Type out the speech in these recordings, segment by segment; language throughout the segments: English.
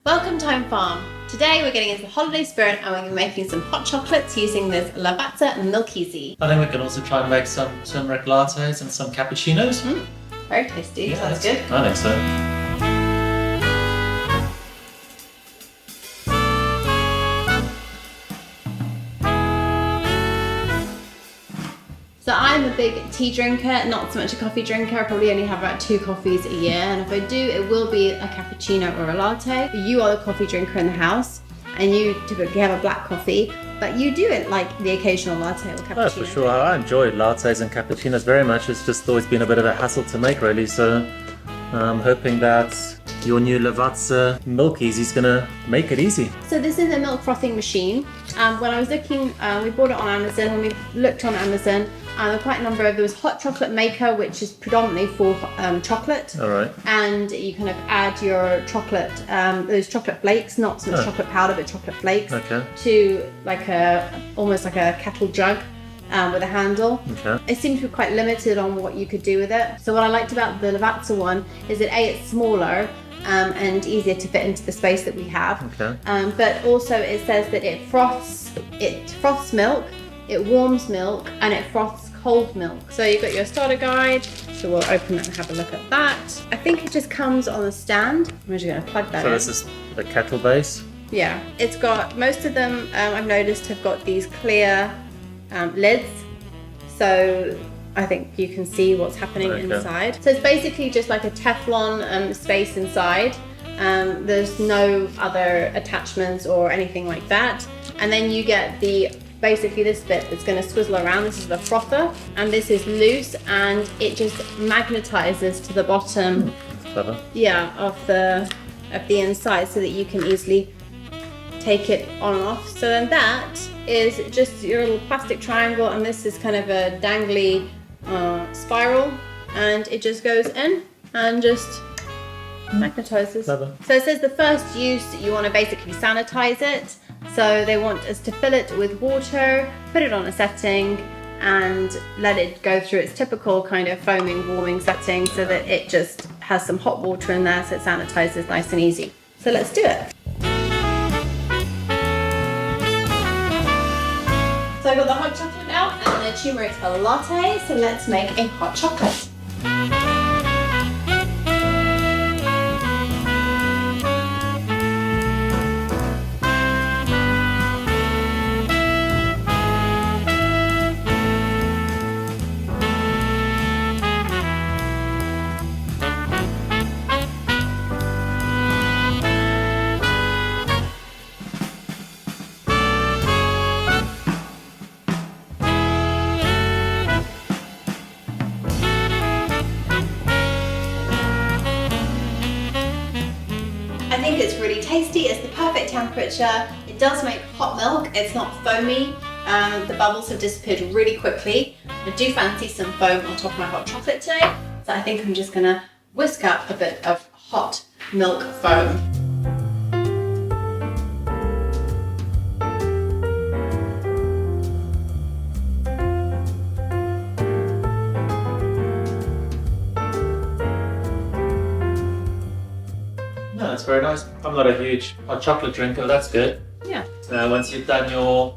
Welcome to Home Farm. Today we're getting into the holiday spirit and we're going to be making some hot chocolates using this Lavazza MilkEasy. I think we can also try and make some turmeric lattes and some cappuccinos. Very tasty, Yeah, sounds good. I think so. So I'm a big tea drinker, not so much a coffee drinker. I probably only have about 2 coffees a year, and if I do, it will be a cappuccino or a latte. You are the coffee drinker in the house, and you typically have a black coffee, but you do it like the occasional latte or cappuccino. Oh, for sure. I enjoy lattes and cappuccinos very much. It's just always been a bit of a hassle to make, really. So I'm hoping that your new Lavazza MilkEasy is going to make it easy. So this is a milk frothing machine. When I was looking, we bought it on Amazon. When we looked on Amazon, there were quite a number of, there was hot chocolate maker, which is predominantly for chocolate. All right. And you kind of add your chocolate, those chocolate flakes, not so much chocolate powder, but chocolate flakes, to like almost like a kettle jug with a handle. Okay. It seemed to be quite limited on what you could do with it. So what I liked about the Lavazza one is that it's smaller, and easier to fit into the space that we have. Okay. But also it says that it froths milk, it warms milk, and it froths cold milk. So you've got your starter guide, so we'll open that and have a look at that. I think it just comes on a stand. I'm just going to plug that in. So this is the kettle base? Yeah, it's got, most of them I've noticed have got these clear lids, so I think you can see what's happening inside. So it's basically just like a Teflon space inside. There's no other attachments or anything like that. And then you get basically this bit that's going to swizzle around. This is the frother, and this is loose, and it just magnetizes to the bottom. Clever. Yeah, of the inside, so that you can easily take it on and off. So then that is just your little plastic triangle, and this is kind of a dangly spiral, and it just goes in and just magnetizes. Clever. So it says the first use, you want to basically sanitize it. So they want us to fill it with water, put it on a setting, and let it go through its typical kind of foaming, warming setting, so that it just has some hot water in there, so it sanitizes nice and easy. So let's do it. So I've got the hot chocolate out and the turmeric latte, so let's make a hot chocolate. I think it's really tasty, it's the perfect temperature, it does make hot milk, it's not foamy, the bubbles have disappeared really quickly. I do fancy some foam on top of my hot chocolate today, so I think I'm just going to whisk up a bit of hot milk foam. No, that's very nice. I'm not a huge hot chocolate drinker, that's good. Yeah. Once you've done your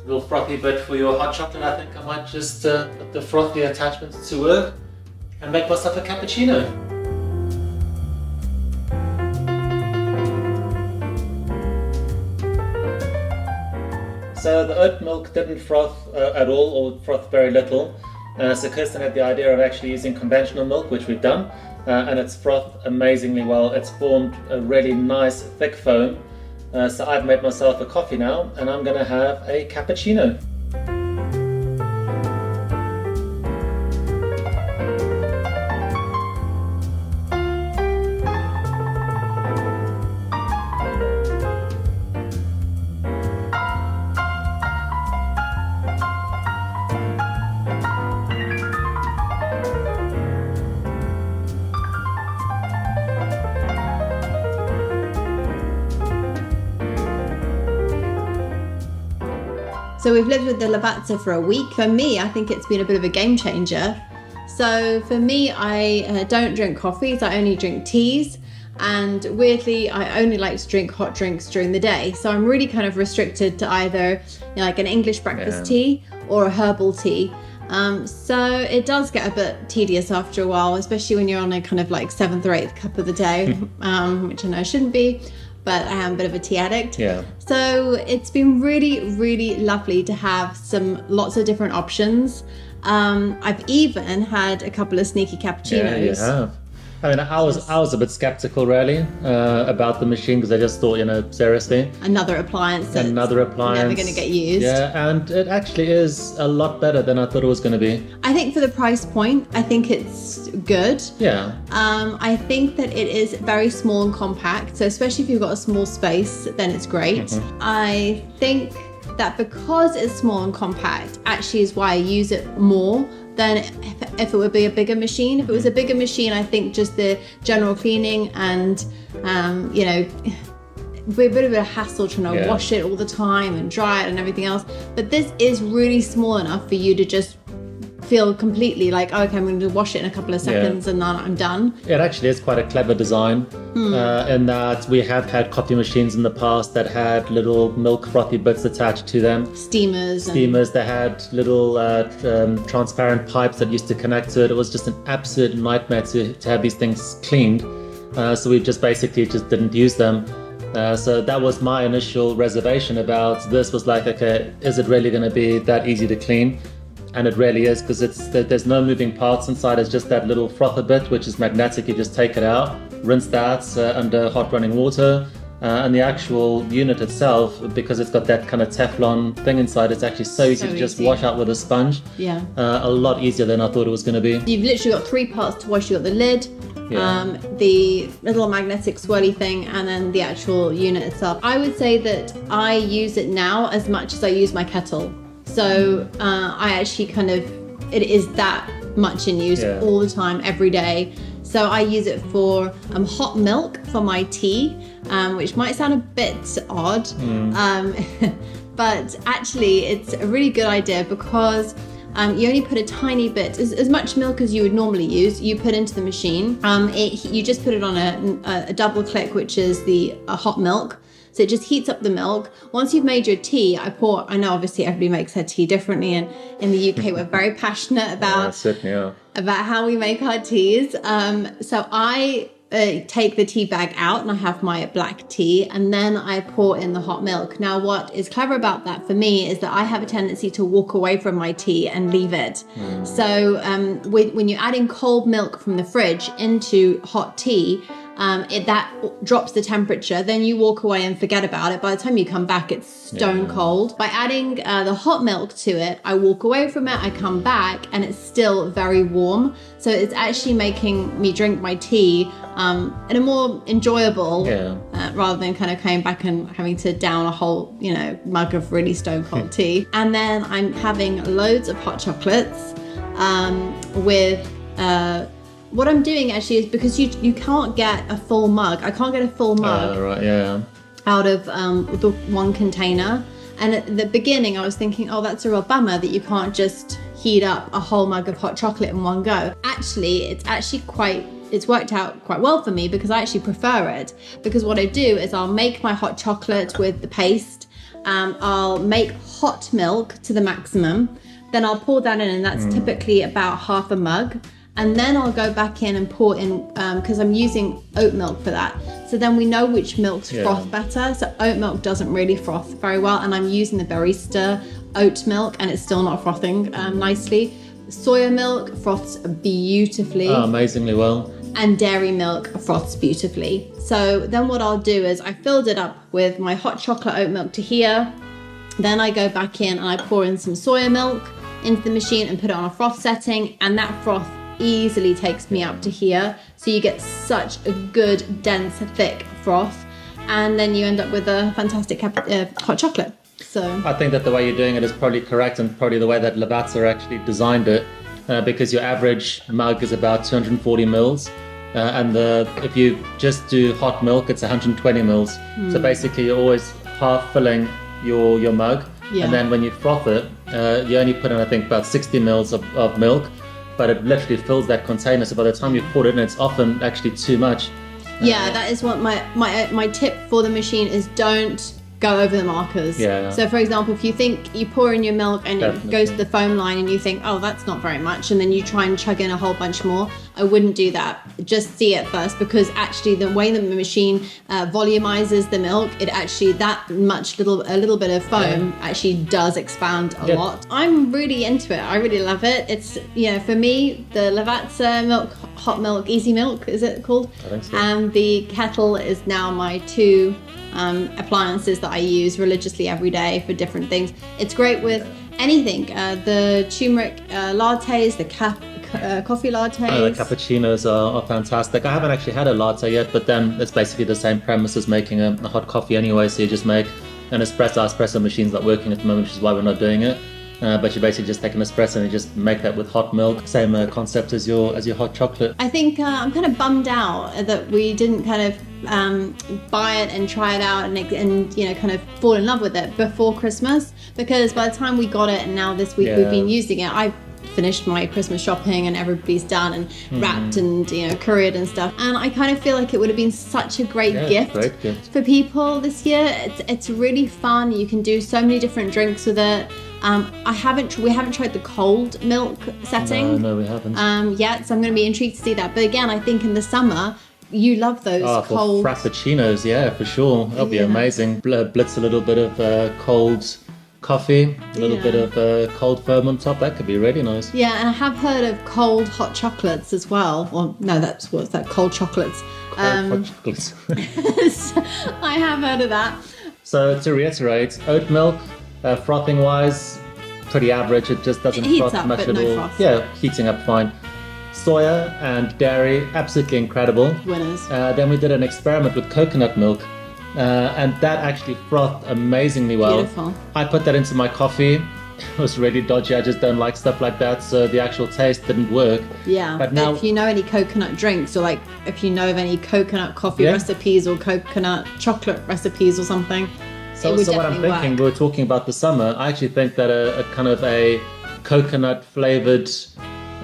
little frothy bit for your hot chocolate, I think I might just put the frothy attachments to work and make myself a cappuccino. So the oat milk didn't froth at all, or froth very little. So Kirsten had the idea of actually using conventional milk, which we've done. And it's frothed amazingly well. It's formed a really nice thick foam. So I've made myself a coffee now, and I'm going to have a cappuccino. So we've lived with the Lavazza for a week. For me, I think it's been a bit of a game changer. So for me, I don't drink coffees, I only drink teas. And weirdly, I only like to drink hot drinks during the day. So I'm really kind of restricted to either like an English breakfast tea or a herbal tea. So it does get a bit tedious after a while, especially when you're on a kind of like 7th or 8th cup of the day, which I know I shouldn't be, but I am a bit of a tea addict. Yeah. So it's been really, really lovely to have lots of different options. I've even had a couple of sneaky cappuccinos. Yeah, you have. I mean, I was a bit skeptical really about the machine because I just thought, seriously. Another appliance that's never going to get used. Yeah, and it actually is a lot better than I thought it was going to be. I think for the price point, I think it's good. Yeah. I think that it is very small and compact. So especially if you've got a small space, then it's great. I think that because it's small and compact, actually is why I use it more than if it would be a bigger machine. If it was a bigger machine, I think just the general cleaning and, be a bit of a hassle trying to wash it all the time and dry it and everything else. But this is really small enough for you to just feel completely like, okay, I'm going to wash it in a couple of seconds and then I'm done. It actually is quite a clever design in that we have had coffee machines in the past that had little milk frothy bits attached to them. Steamers. They had little transparent pipes that used to connect to it. It was just an absolute nightmare to have these things cleaned. So we just didn't use them. So that was my initial reservation about this, was like, okay, is it really going to be that easy to clean? And it really is, because there's no moving parts inside. It's just that little frother bit, which is magnetic. You just take it out, rinse that under hot running water. And the actual unit itself, because it's got that kind of Teflon thing inside, it's actually so easy to just wash out with a sponge. Yeah. A lot easier than I thought it was going to be. You've literally got 3 parts to wash. You've got the lid, the little magnetic swirly thing, and then the actual unit itself. I would say that I use it now as much as I use my kettle. So I actually it is that much in use all the time, every day. So I use it for hot milk for my tea, which might sound a bit odd, but actually it's a really good idea because you only put a tiny bit, as much milk as you would normally use, you put into the machine. You just put it on a double click, which is the hot milk. So it just heats up the milk. Once you've made your tea, I know obviously everybody makes their tea differently, and in the UK we're very passionate about how we make our teas. So I take the tea bag out and I have my black tea, and then I pour in the hot milk. Now what is clever about that for me is that I have a tendency to walk away from my tea and leave it. So when you're adding cold milk from the fridge into hot tea, that drops the temperature, then you walk away and forget about it. By the time you come back, it's stone cold. By adding the hot milk to it, I walk away from it, I come back, and it's still very warm. So it's actually making me drink my tea in a more enjoyable, rather than kind of coming back and having to down a whole, mug of really stone cold tea. And then I'm having loads of hot chocolates with what I'm doing actually is, because you can't get a full mug. I can't get a full mug out of the one container. And at the beginning I was thinking, oh, that's a real bummer that you can't just heat up a whole mug of hot chocolate in one go. Actually, it's worked out quite well for me, because I actually prefer it. Because what I do is I'll make my hot chocolate with the paste. I'll make hot milk to the maximum. Then I'll pour that in, and that's typically about half a mug. And then I'll go back in and pour in, because I'm using oat milk for that. So then we know which milks froth better. So oat milk doesn't really froth very well. And I'm using the barista oat milk, and it's still not frothing nicely. Soya milk froths beautifully. Oh, amazingly well. And dairy milk froths beautifully. So then what I'll do is I filled it up with my hot chocolate oat milk to here. Then I go back in and I pour in some soya milk into the machine and put it on a froth setting. And that froth easily takes me up to here, so you get such a good dense thick froth, and then you end up with a fantastic hot chocolate. So I think that the way you're doing it is probably correct, and probably the way that Lavazza actually designed it, because your average mug is about 240 mils, and if you just do hot milk, it's 120 mils. So basically you're always half filling your mug, and then when you froth it, you only put in, I think, about 60 mils of milk, but it literally fills that container. So by the time you pour it in, it's often actually too much. Yeah, that is what my tip for the machine is: don't go over the markers. Yeah. So for example, if you think you pour in your milk and Definitely. it goes to the foam line and you think, oh, that's not very much, and then you try and chug in a whole bunch more, I wouldn't do that. Just see it first, because actually the way that the machine volumizes the milk, it actually a little bit of foam actually does expand a lot. I'm really into it. I really love it. It's, for me, the Lavazza hot milk, easy milk, is it called? I think so. And the kettle is now my two appliances that I use religiously every day for different things. It's great with anything. The turmeric lattes, the coffee lattes. The cappuccinos are fantastic. I haven't actually had a latte yet, but then it's basically the same premise as making a hot coffee anyway. So you just make an espresso. Our espresso machine's not working at the moment, which is why we're not doing it. But you basically just take an espresso and you just make that with hot milk. Same concept as your hot chocolate. I think I'm kind of bummed out that we didn't kind of buy it and try it out and kind of fall in love with it before Christmas, because by the time we got it and now this week we've been using it, I've finished my Christmas shopping and everybody's done and wrapped and couriered and stuff, and I kind of feel like it would have been such a great gift for people this year. It's really fun. You can do so many different drinks with it. We haven't tried the cold milk setting. No, we haven't yet, so I'm going to be intrigued to see that. But again, I think in the summer you love those cold frappuccinos. Yeah, for sure, that'll be amazing. Blitz a little bit of cold coffee, a little bit of cold foam on top. That could be really nice. Yeah, and I have heard of cold hot chocolates as well. Well, no, what's that? Cold chocolates. Hot chocolates. I have heard of that. So to reiterate, oat milk, frothing wise, pretty average. It just doesn't heats froth up, much but at no all. froth. Yeah, heating up fine. Soya and dairy, absolutely incredible. Winners. Then we did an experiment with coconut milk, and that actually frothed amazingly well. Beautiful. I put that into my coffee. It was really dodgy. I just don't like stuff like that, so the actual taste didn't work. Yeah, but now, if you know any coconut drinks, or like if you know of any coconut coffee recipes or coconut chocolate recipes or something, so what I'm thinking, we were talking about the summer, I actually think that a kind of a coconut flavored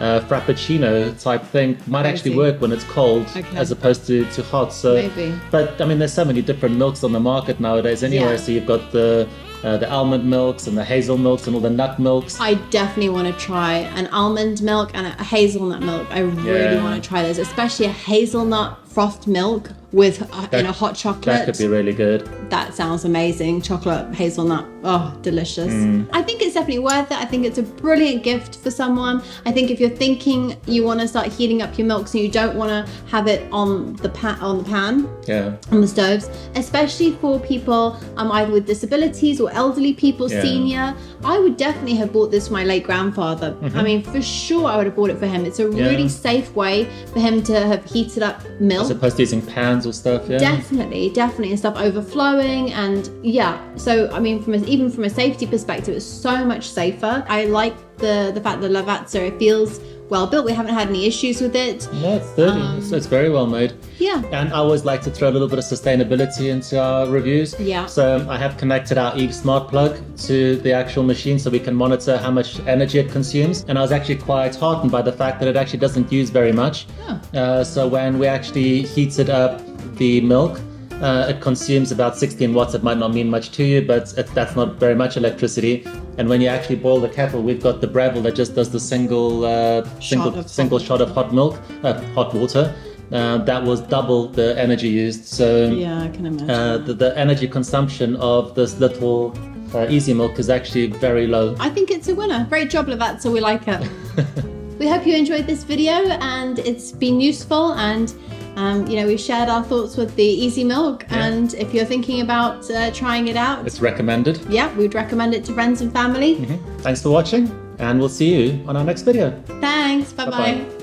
frappuccino type thing might actually work when it's cold as opposed to hot. So maybe. But I mean, there's so many different milks on the market nowadays anyway. So you've got the almond milks and the hazel milks and all the nut milks. I definitely want to try an almond milk and a hazelnut milk. I really want to try those, especially a hazelnut frothed milk with in a hot chocolate. That could be really good. That sounds amazing. Chocolate hazelnut, oh, delicious. I think it's definitely worth it. I think it's a brilliant gift for someone. I think if you're thinking you want to start heating up your milks and you don't want to have it on the pan, on the stoves, especially for people either with disabilities or elderly people, senior, I would definitely have bought this for my late grandfather. I mean, for sure I would have bought it for him. It's a really safe way for him to have heated up milk. As opposed to using pans or stuff, Definitely, and stuff overflowing, and so I mean, even from a safety perspective, it's so much safer. I like the fact that Lavazza, it feels well built. We haven't had any issues with it. No, it's sturdy. It's very well made. Yeah. And I always like to throw a little bit of sustainability into our reviews. Yeah. So I have connected our Eve Smart Plug to the actual machine so we can monitor how much energy it consumes. And I was actually quite heartened by the fact that it actually doesn't use very much. So when we actually heated up the milk, it consumes about 16 watts. It might not mean much to you, but that's not very much electricity. And when you actually boil the kettle, we've got the Breville that just does the single shot of hot water. That was double the energy used. So I can imagine. The energy consumption of this little easy milk is actually very low. I think it's a winner. Great job, Lavazza. We like it. We hope you enjoyed this video and it's been useful, and we've shared our thoughts with the easy milk, and if you're thinking about trying it out, it's recommended. We'd recommend it to friends and family. Thanks for watching, and we'll see you on our next video. Thanks. Bye-bye.